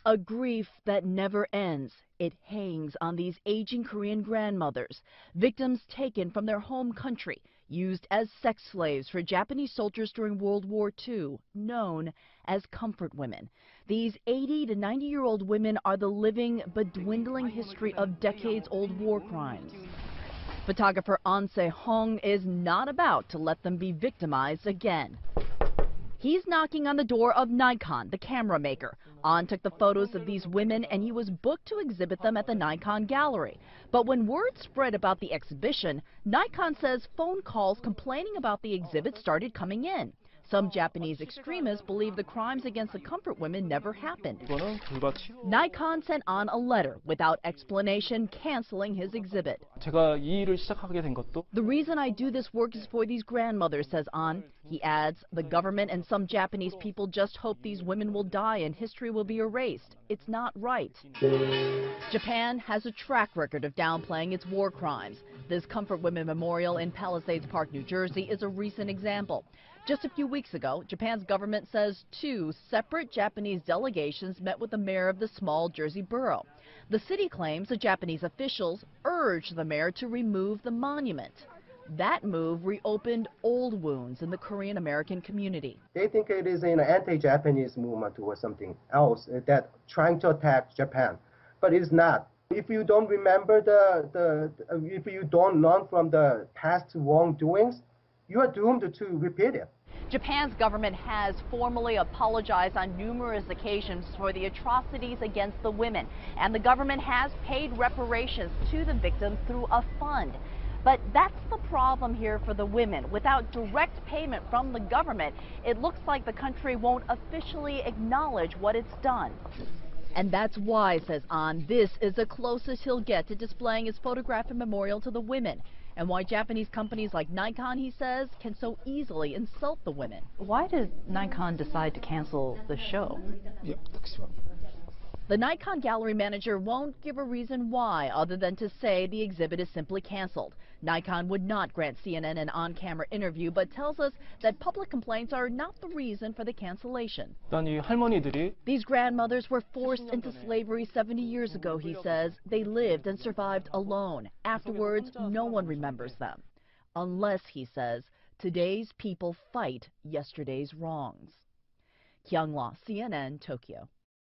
A grief that never ends. It hangs on these aging Korean grandmothers, victims taken from their home country, used as sex slaves for Japanese soldiers during World War II, known as comfort women. These 80 to 90-year-old women are the living but dwindling history of decades-old war crimes. Photographer An Se-hong is not about to let them be victimized again. He's knocking on the door of Nikon, the camera maker. An took the photos of these women and he was booked to exhibit them at the Nikon gallery. But when word spread about the exhibition, Nikon says phone calls complaining about the exhibit started coming in. Some Japanese extremists believe the crimes against the comfort women never happened. Nikon sent An a letter without explanation canceling his exhibit. The reason I do this work is for these grandmothers, says An. He adds, the government and some Japanese people just hope these women will die and history will be erased. It's not right. Japan has a track record of downplaying its war crimes. This Comfort Women Memorial in Palisades Park, New Jersey is a recent example. Just a few weeks ago, Japan's government says 2 separate Japanese delegations met with the mayor of the small Jersey borough. The city claims the Japanese officials urged the mayor to remove the monument. That move reopened old wounds in the Korean American community. They think it is an anti-Japanese movement or something else that trying to attack Japan, but it's not. If you don't remember if you don't learn from the past wrongdoings, you are doomed to repeat it. Japan's government has formally apologized on numerous occasions for the atrocities against the women, and the government has paid reparations to the victims through a fund. But that's the problem here for the women. Without direct payment from the government, it looks like the country won't officially acknowledge what it's done. And that's why, says An, this is the closest he'll get to displaying his photograph and memorial to the women. And why Japanese companies like Nikon, he says, can so easily insult the women. Why did Nikon decide to cancel the show? The Nikon gallery manager won't give a reason why, other than to say the exhibit is simply canceled. Nikon would not grant CNN an on-camera interview, but tells us that public complaints are not the reason for the cancellation. These grandmothers were forced into slavery 70 years ago, he says. They lived and survived alone. Afterwards, no one remembers them. Unless, he says, today's people fight yesterday's wrongs. Kyung-la, CNN, Tokyo.